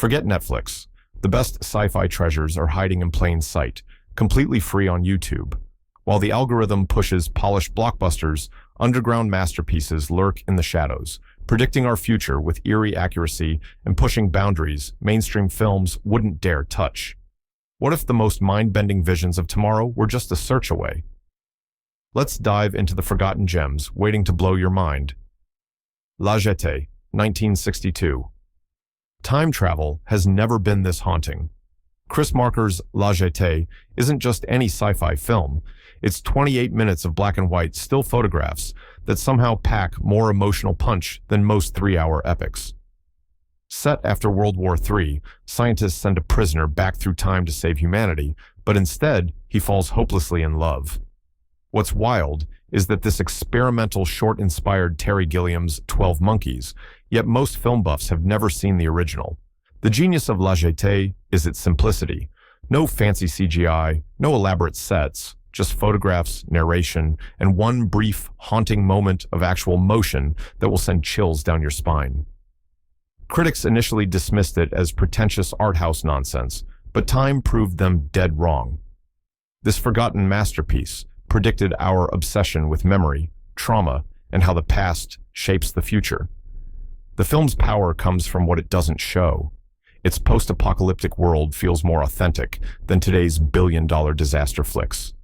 Forget Netflix. The best sci-fi treasures are hiding in plain sight, completely free on YouTube. While the algorithm pushes polished blockbusters, underground masterpieces lurk in the shadows, predicting our future with eerie accuracy and pushing boundaries mainstream films wouldn't dare touch. What if the most mind-bending visions of tomorrow were just a search away? Let's dive into the forgotten gems waiting to blow your mind. La Jetée, 1962. Time travel has never been this haunting. Chris Marker's La Jetée isn't just any sci-fi film. It's 28 minutes of black and white still photographs that somehow pack more emotional punch than most 3-hour epics. Set after World War III, scientists send a prisoner back through time to save humanity, but instead, he falls hopelessly in love. What's wild is that this experimental short inspired Terry Gilliam's 12 Monkeys, yet most film buffs have never seen the original. The genius of La Jetée is its simplicity. No fancy CGI, no elaborate sets, just photographs, narration, and one brief, haunting moment of actual motion that will send chills down your spine. Critics initially dismissed it as pretentious art house nonsense, but time proved them dead wrong. This forgotten masterpiece predicted our obsession with memory, trauma, and how the past shapes the future. The film's power comes from what it doesn't show. Its post-apocalyptic world feels more authentic than today's billion-dollar disaster flicks.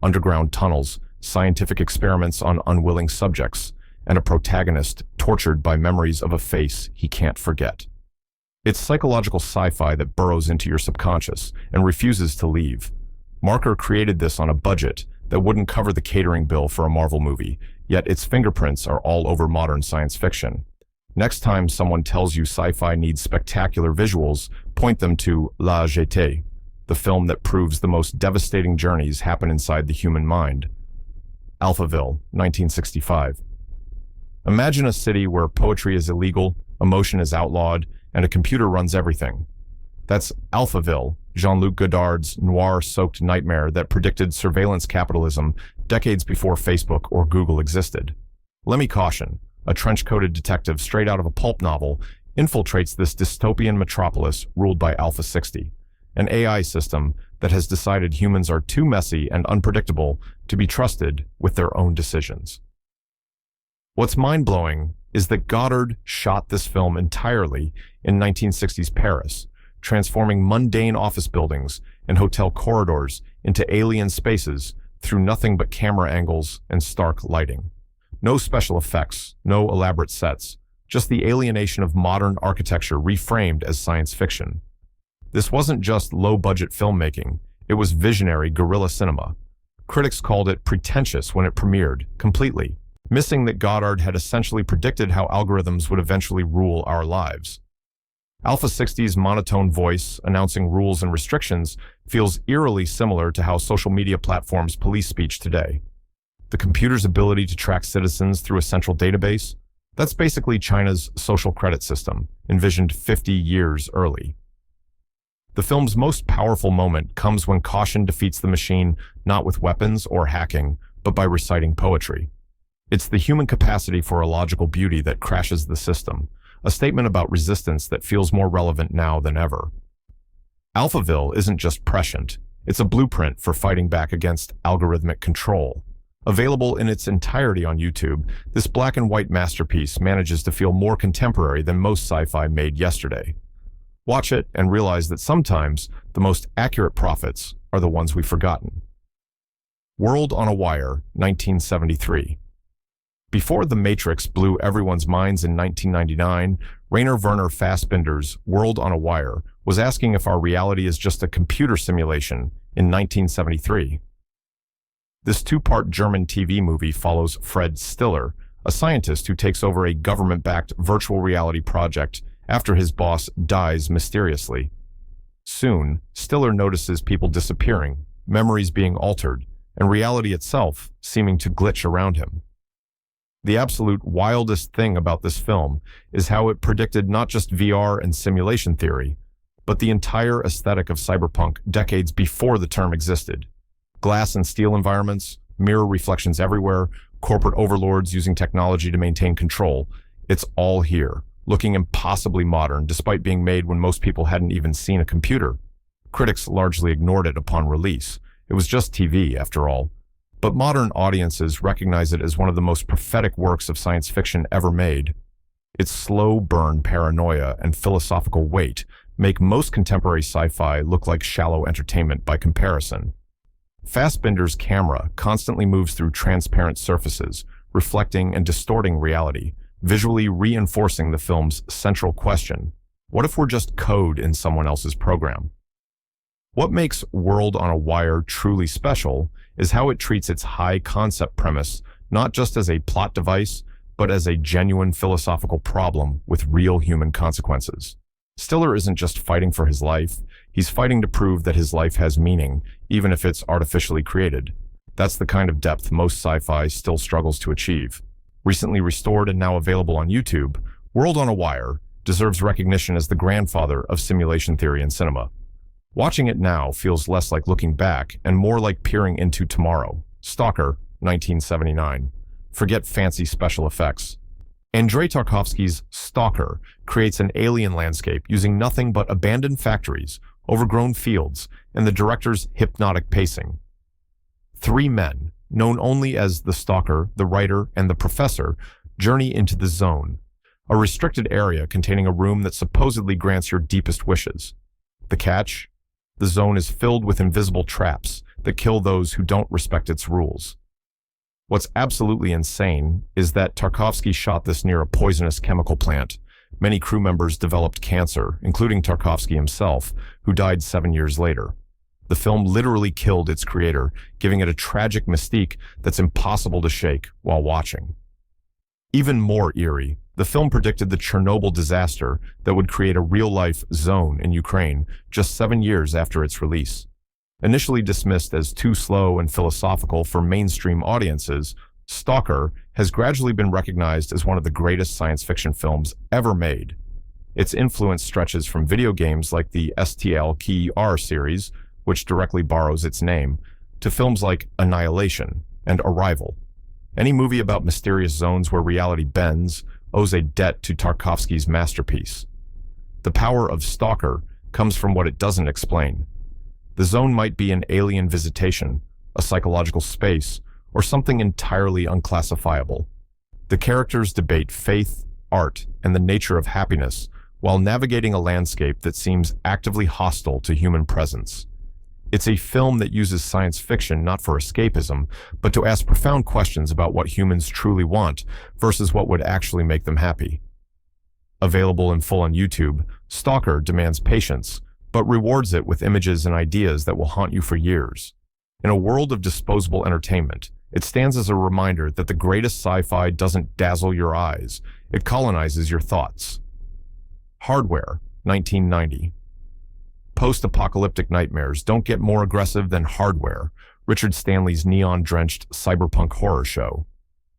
Underground tunnels, scientific experiments on unwilling subjects, and a protagonist tortured by memories of a face he can't forget. It's psychological sci-fi that burrows into your subconscious and refuses to leave. Marker created this on a budget that wouldn't cover the catering bill for a Marvel movie, yet its fingerprints are all over modern science fiction. Next time someone tells you sci-fi needs spectacular visuals, point them to La Jetée, the film that proves the most devastating journeys happen inside the human mind. Alphaville, 1965. Imagine a city where poetry is illegal, emotion is outlawed, and a computer runs everything. That's Alphaville, Jean-Luc Godard's noir-soaked nightmare that predicted surveillance capitalism decades before Facebook or Google existed. Let me caution, a trench-coated detective straight out of a pulp novel infiltrates this dystopian metropolis ruled by Alpha 60, an AI system that has decided humans are too messy and unpredictable to be trusted with their own decisions. What's mind-blowing is that Godard shot this film entirely in 1960s Paris, transforming mundane office buildings and hotel corridors into alien spaces through nothing but camera angles and stark lighting. No special effects, no elaborate sets, just the alienation of modern architecture reframed as science fiction. This wasn't just low-budget filmmaking, it was visionary guerrilla cinema. Critics called it pretentious when it premiered, completely, missing that Godard had essentially predicted how algorithms would eventually rule our lives. Alpha 60's monotone voice, announcing rules and restrictions, feels eerily similar to how social media platforms police speech today. The computer's ability to track citizens through a central database, that's basically China's social credit system, envisioned 50 years early. The film's most powerful moment comes when caution defeats the machine not with weapons or hacking, but by reciting poetry. It's the human capacity for illogical beauty that crashes the system, a statement about resistance that feels more relevant now than ever. Alphaville isn't just prescient, it's a blueprint for fighting back against algorithmic control. Available in its entirety on YouTube, this black and white masterpiece manages to feel more contemporary than most sci-fi made yesterday. Watch it and realize that sometimes the most accurate prophets are the ones we've forgotten. World on a Wire, 1973. Before The Matrix blew everyone's minds in 1999, Rainer Werner Fassbinder's World on a Wire was asking if our reality is just a computer simulation in 1973. This two-part German TV movie follows Fred Stiller, a scientist who takes over a government-backed virtual reality project after his boss dies mysteriously. Soon, Stiller notices people disappearing, memories being altered, and reality itself seeming to glitch around him. The absolute wildest thing about this film is how it predicted not just VR and simulation theory, but the entire aesthetic of cyberpunk decades before the term existed. Glass and steel environments, mirror reflections everywhere, corporate overlords using technology to maintain control. It's all here, looking impossibly modern despite being made when most people hadn't even seen a computer. Critics largely ignored it upon release. It was just TV, after all. But modern audiences recognize it as one of the most prophetic works of science fiction ever made. Its slow burn paranoia and philosophical weight make most contemporary sci-fi look like shallow entertainment by comparison. Fassbinder's camera constantly moves through transparent surfaces, reflecting and distorting reality, visually reinforcing the film's central question: what if we're just code in someone else's program? What makes World on a Wire truly special is how it treats its high-concept premise not just as a plot device, but as a genuine philosophical problem with real human consequences. Stiller isn't just fighting for his life, he's fighting to prove that his life has meaning, even if it's artificially created. That's the kind of depth most sci-fi still struggles to achieve. Recently restored and now available on YouTube, World on a Wire deserves recognition as the grandfather of simulation theory in cinema. Watching it now feels less like looking back and more like peering into tomorrow. Stalker, 1979. Forget fancy special effects. Andrei Tarkovsky's Stalker creates an alien landscape using nothing but abandoned factories, overgrown fields, and the director's hypnotic pacing. Three men, known only as the Stalker, the Writer, and the Professor, journey into the Zone, a restricted area containing a room that supposedly grants your deepest wishes. The catch? The Zone is filled with invisible traps that kill those who don't respect its rules. What's absolutely insane is that Tarkovsky shot this near a poisonous chemical plant. Many crew members developed cancer, including Tarkovsky himself, who died 7 years later. The film literally killed its creator, giving it a tragic mystique that's impossible to shake while watching. Even more eerie, the film predicted the Chernobyl disaster that would create a real-life zone in Ukraine just 7 years after its release. Initially dismissed as too slow and philosophical for mainstream audiences, Stalker has gradually been recognized as one of the greatest science fiction films ever made. Its influence stretches from video games like the STL-KR series, which directly borrows its name, to films like Annihilation and Arrival. Any movie about mysterious zones where reality bends owes a debt to Tarkovsky's masterpiece. The power of Stalker comes from what it doesn't explain. The zone might be an alien visitation, a psychological space, or something entirely unclassifiable. The characters debate faith, art, and the nature of happiness while navigating a landscape that seems actively hostile to human presence. It's a film that uses science fiction not for escapism, but to ask profound questions about what humans truly want versus what would actually make them happy. Available in full on YouTube, Stalker demands patience, but rewards it with images and ideas that will haunt you for years. In a world of disposable entertainment, it stands as a reminder that the greatest sci-fi doesn't dazzle your eyes, it colonizes your thoughts. Hardware, 1990. Post-apocalyptic nightmares don't get more aggressive than Hardware, Richard Stanley's neon-drenched cyberpunk horror show.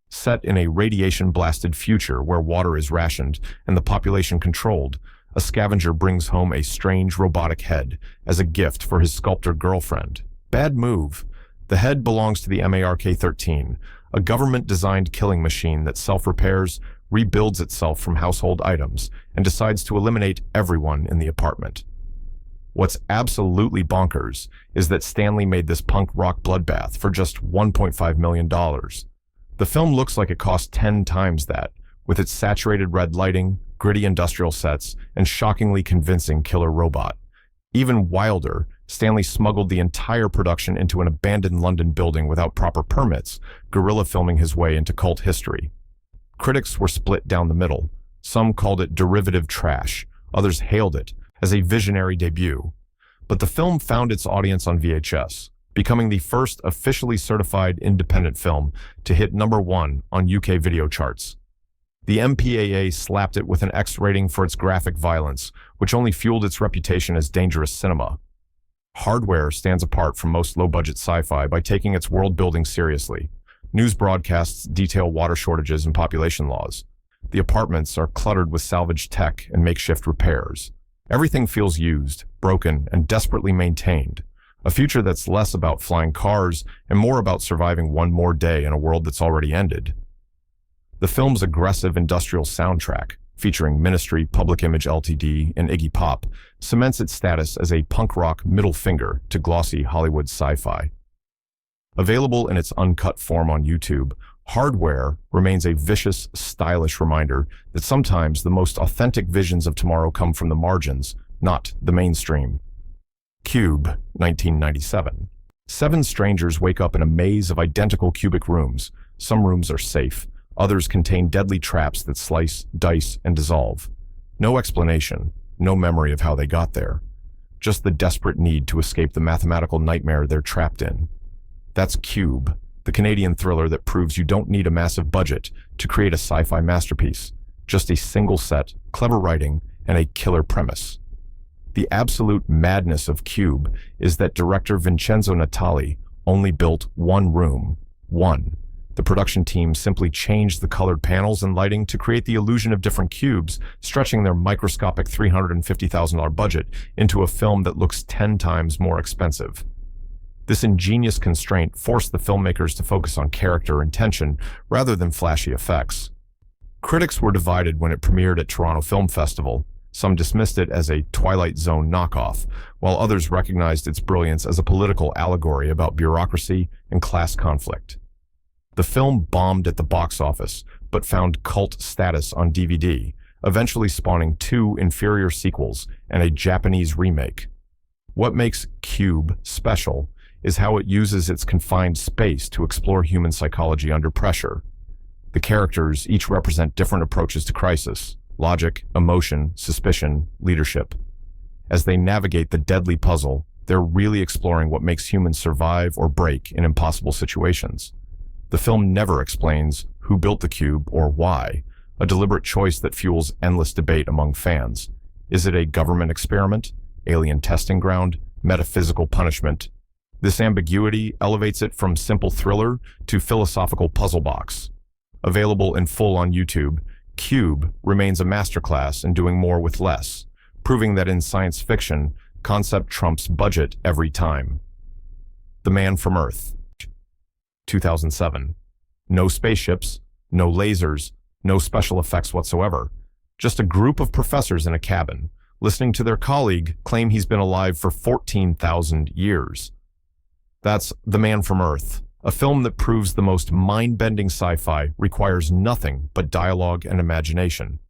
Set in a radiation-blasted future where water is rationed and the population controlled, a scavenger brings home a strange robotic head as a gift for his sculptor girlfriend. Bad move. The head belongs to the MARK-13, a government-designed killing machine that self-repairs, rebuilds itself from household items, and decides to eliminate everyone in the apartment. What's absolutely bonkers is that Stanley made this punk rock bloodbath for just $1.5 million. The film looks like it cost 10 times that, with its saturated red lighting, gritty industrial sets, and shockingly convincing killer robot. Even wilder, Stanley smuggled the entire production into an abandoned London building without proper permits, guerrilla filming his way into cult history. Critics were split down the middle. Some called it derivative trash, others hailed it as a visionary debut. But the film found its audience on VHS, becoming the first officially certified independent film to hit #1 on UK video charts. The MPAA slapped it with an X rating for its graphic violence, which only fueled its reputation as dangerous cinema. Hardware stands apart from most low-budget sci-fi by taking its world-building seriously. News broadcasts detail water shortages and population laws. The apartments are cluttered with salvaged tech and makeshift repairs. Everything feels used, broken, and desperately maintained. A future that's less about flying cars and more about surviving one more day in a world that's already ended. The film's aggressive industrial soundtrack, featuring Ministry, Public Image Ltd., and Iggy Pop, cements its status as a punk rock middle finger to glossy Hollywood sci-fi. Available in its uncut form on YouTube, Hardware remains a vicious, stylish reminder that sometimes the most authentic visions of tomorrow come from the margins, not the mainstream. Cube, 1997. 7 strangers wake up in a maze of identical cubic rooms. Some rooms are safe. Others contain deadly traps that slice, dice, and dissolve. No explanation, no memory of how they got there. Just the desperate need to escape the mathematical nightmare they're trapped in. That's Cube, the Canadian thriller that proves you don't need a massive budget to create a sci-fi masterpiece. Just a single set, clever writing, and a killer premise. The absolute madness of Cube is that director Vincenzo Natali only built one room. One. The production team simply changed the colored panels and lighting to create the illusion of different cubes, stretching their microscopic $350,000 budget into a film that looks 10 times more expensive. This ingenious constraint forced the filmmakers to focus on character and tension rather than flashy effects. Critics were divided when it premiered at Toronto Film Festival. Some dismissed it as a Twilight Zone knockoff, while others recognized its brilliance as a political allegory about bureaucracy and class conflict. The film bombed at the box office, but found cult status on DVD, eventually spawning 2 inferior sequels and a Japanese remake. What makes Cube special is how it uses its confined space to explore human psychology under pressure. The characters each represent different approaches to crisis: logic, emotion, suspicion, leadership. As they navigate the deadly puzzle, they're really exploring what makes humans survive or break in impossible situations. The film never explains who built the cube or why, a deliberate choice that fuels endless debate among fans. Is it a government experiment, alien testing ground, metaphysical punishment? This ambiguity elevates it from simple thriller to philosophical puzzle box. Available in full on YouTube, Cube remains a masterclass in doing more with less, proving that in science fiction, concept trumps budget every time. The Man from Earth, 2007. No spaceships, no lasers, no special effects whatsoever. Just a group of professors in a cabin, listening to their colleague claim he's been alive for 14,000 years. That's The Man from Earth, a film that proves the most mind-bending sci-fi requires nothing but dialogue and imagination.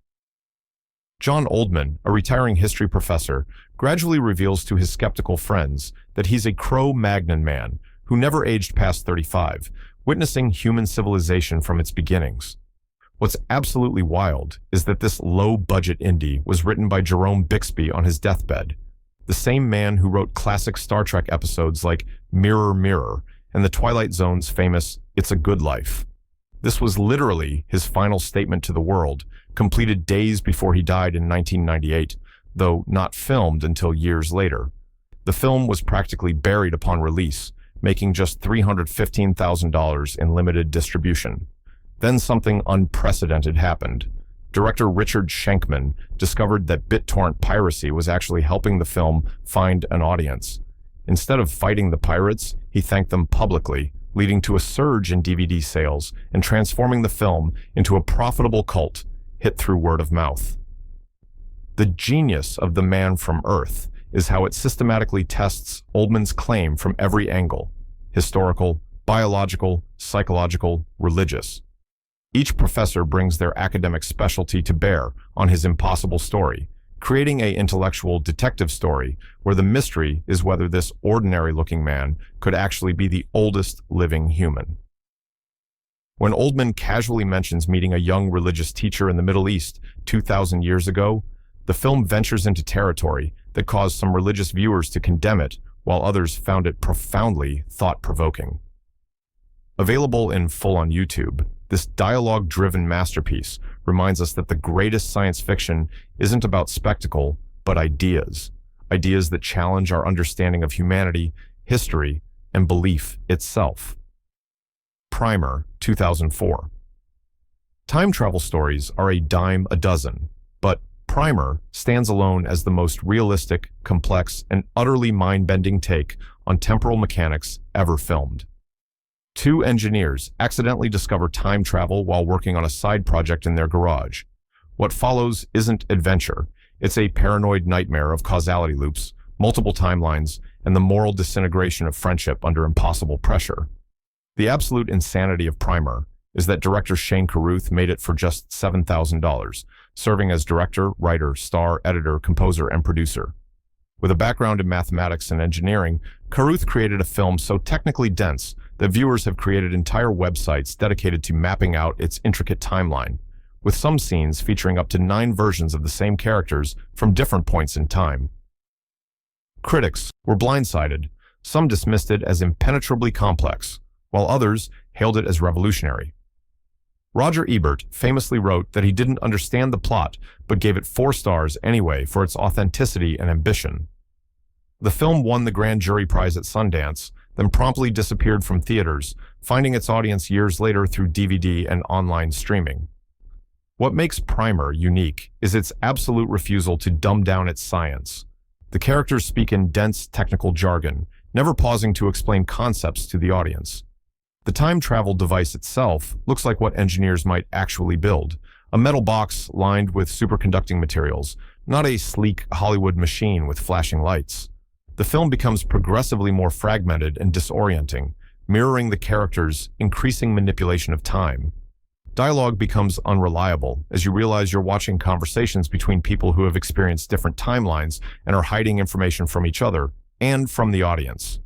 John Oldman, a retiring history professor, gradually reveals to his skeptical friends that he's a Cro-Magnon man who never aged past 35, witnessing human civilization from its beginnings. What's absolutely wild is that this low-budget indie was written by Jerome Bixby on his deathbed, the same man who wrote classic Star Trek episodes like Mirror, Mirror and the Twilight Zone's famous It's a Good Life. This was literally his final statement to the world, completed days before he died in 1998, though not filmed until years later. The film was practically buried upon release, making just $315,000 in limited distribution. Then something unprecedented happened. Director Richard Schenkman discovered that BitTorrent piracy was actually helping the film find an audience. Instead of fighting the pirates, he thanked them publicly, leading to a surge in DVD sales and transforming the film into a profitable cult hit through word of mouth. The genius of The Man from Earth is how it systematically tests Oldman's claim from every angle: historical, biological, psychological, religious. Each professor brings their academic specialty to bear on his impossible story, creating an intellectual detective story where the mystery is whether this ordinary-looking man could actually be the oldest living human. When Oldman casually mentions meeting a young religious teacher in the Middle East 2,000 years ago, the film ventures into territory that caused some religious viewers to condemn it, while others found it profoundly thought-provoking. Available in full on YouTube, this dialogue-driven masterpiece reminds us that the greatest science fiction isn't about spectacle, but ideas. Ideas that challenge our understanding of humanity, history, and belief itself. Primer, 2004. Time travel stories are a dime a dozen, but Primer stands alone as the most realistic, complex, and utterly mind-bending take on temporal mechanics ever filmed. 2 engineers accidentally discover time travel while working on a side project in their garage. What follows isn't adventure. It's a paranoid nightmare of causality loops, multiple timelines, and the moral disintegration of friendship under impossible pressure. The absolute insanity of Primer is that director Shane Carruth made it for just $7,000, serving as director, writer, star, editor, composer, and producer. With a background in mathematics and engineering, Carruth created a film so technically dense that viewers have created entire websites dedicated to mapping out its intricate timeline, with some scenes featuring up to 9 versions of the same characters from different points in time. Critics were blindsided. Some dismissed it as impenetrably complex, while others hailed it as revolutionary. Roger Ebert famously wrote that he didn't understand the plot, but gave it 4 stars anyway for its authenticity and ambition. The film won the Grand Jury Prize at Sundance, then promptly disappeared from theaters, finding its audience years later through DVD and online streaming. What makes Primer unique is its absolute refusal to dumb down its science. The characters speak in dense technical jargon, never pausing to explain concepts to the audience. The time travel device itself looks like what engineers might actually build, a metal box lined with superconducting materials, not a sleek Hollywood machine with flashing lights. The film becomes progressively more fragmented and disorienting, mirroring the characters' increasing manipulation of time. Dialogue becomes unreliable as you realize you're watching conversations between people who have experienced different timelines and are hiding information from each other and from the audience.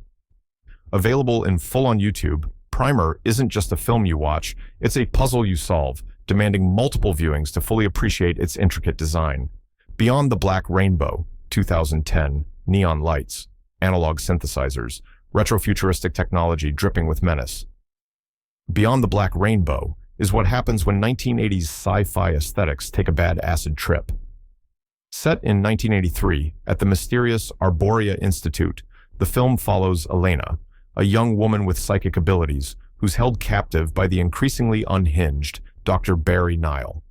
Available in full on YouTube, Primer isn't just a film you watch, it's a puzzle you solve, demanding multiple viewings to fully appreciate its intricate design. Beyond the Black Rainbow, 2010, neon lights, analog synthesizers, retrofuturistic technology dripping with menace. Beyond the Black Rainbow is what happens when 1980s sci-fi aesthetics take a bad acid trip. Set in 1983 at the mysterious Arborea Institute, the film follows Elena, a young woman with psychic abilities who's held captive by the increasingly unhinged Dr. Barry Nile.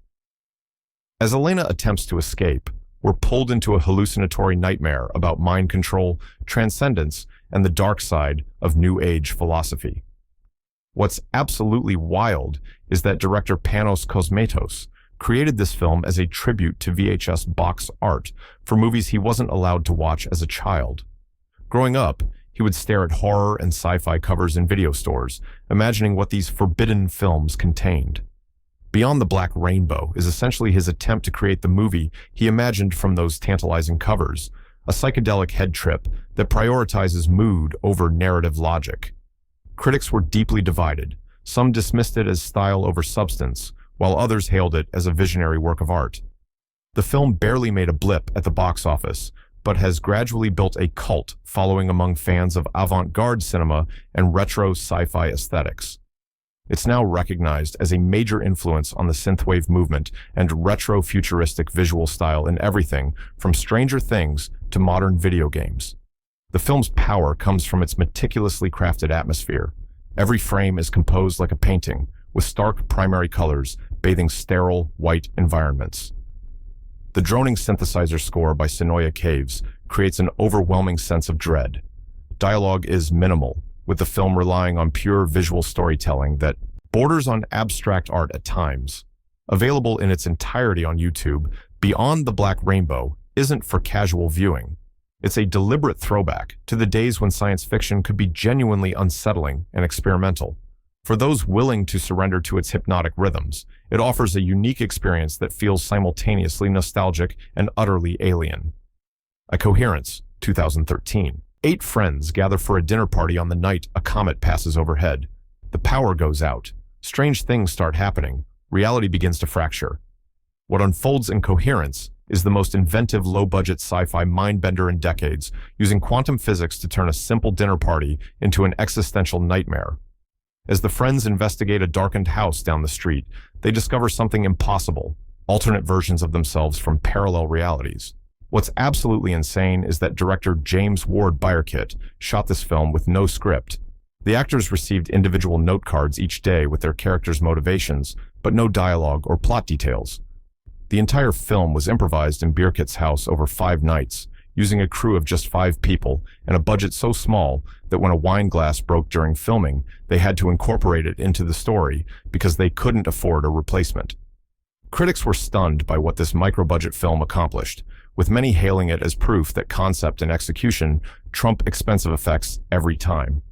As Elena attempts to escape, we're pulled into a hallucinatory nightmare about mind control, transcendence, and the dark side of New Age philosophy. What's absolutely wild is that director Panos Cosmatos created this film as a tribute to VHS box art for movies he wasn't allowed to watch as a child. Growing up, he would stare at horror and sci-fi covers in video stores, imagining what these forbidden films contained. Beyond the Black Rainbow is essentially his attempt to create the movie he imagined from those tantalizing covers, a psychedelic head trip that prioritizes mood over narrative logic. Critics were deeply divided. Some dismissed it as style over substance, while others hailed it as a visionary work of art. The film barely made a blip at the box office, but has gradually built a cult following among fans of avant-garde cinema and retro sci-fi aesthetics. It's now recognized as a major influence on the synthwave movement and retro-futuristic visual style in everything from Stranger Things to modern video games. The film's power comes from its meticulously crafted atmosphere. Every frame is composed like a painting, with stark primary colors bathing sterile, white environments. The droning synthesizer score by Sonoya Caves creates an overwhelming sense of dread. Dialogue is minimal, with the film relying on pure visual storytelling that borders on abstract art at times. Available in its entirety on YouTube, Beyond the Black Rainbow isn't for casual viewing. It's a deliberate throwback to the days when science fiction could be genuinely unsettling and experimental. For those willing to surrender to its hypnotic rhythms, it offers a unique experience that feels simultaneously nostalgic and utterly alien. A Coherence, 2013. 8 friends gather for a dinner party on the night a comet passes overhead. The power goes out. Strange things start happening. Reality begins to fracture. What unfolds in Coherence is the most inventive low-budget sci-fi mind-bender in decades, using quantum physics to turn a simple dinner party into an existential nightmare. As the friends investigate a darkened house down the street, they discover something impossible, alternate versions of themselves from parallel realities. What's absolutely insane is that director James Ward Byerkit shot this film with no script. The actors received individual note cards each day with their characters' motivations, but no dialogue or plot details. The entire film was improvised in Byerkit's house over 5 nights, using a crew of just 5 people and a budget so small that when a wine glass broke during filming, they had to incorporate it into the story because they couldn't afford a replacement. Critics were stunned by what this micro-budget film accomplished, with many hailing it as proof that concept and execution trump expensive effects every time.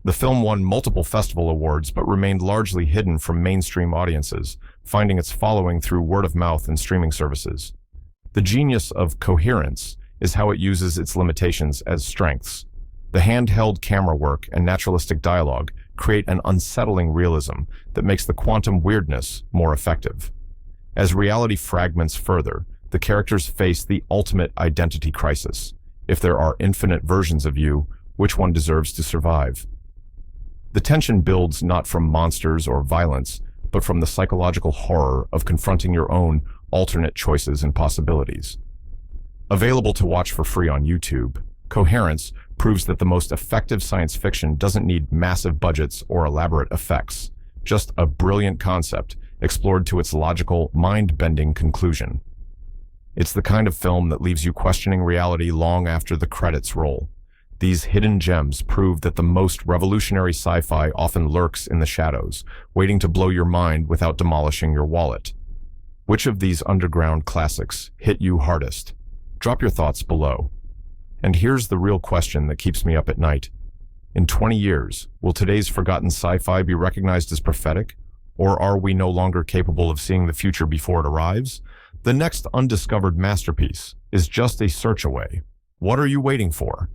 The film won multiple festival awards but remained largely hidden from mainstream audiences, finding its following through word of mouth and streaming services. The genius of Coherence is how it uses its limitations as strengths. The handheld camera work and naturalistic dialogue create an unsettling realism that makes the quantum weirdness more effective. As reality fragments further, the characters face the ultimate identity crisis. If there are infinite versions of you, which one deserves to survive? The tension builds not from monsters or violence, but from the psychological horror of confronting your own alternate choices and possibilities. Available to watch for free on YouTube, Coherence proves that the most effective science fiction doesn't need massive budgets or elaborate effects, just a brilliant concept explored to its logical, mind-bending conclusion. It's the kind of film that leaves you questioning reality long after the credits roll. These hidden gems prove that the most revolutionary sci-fi often lurks in the shadows, waiting to blow your mind without demolishing your wallet. Which of these underground classics hit you hardest? Drop your thoughts below. And here's the real question that keeps me up at night. In 20 years, will today's forgotten sci-fi be recognized as prophetic? Or are we no longer capable of seeing the future before it arrives? The next undiscovered masterpiece is just a search away. What are you waiting for?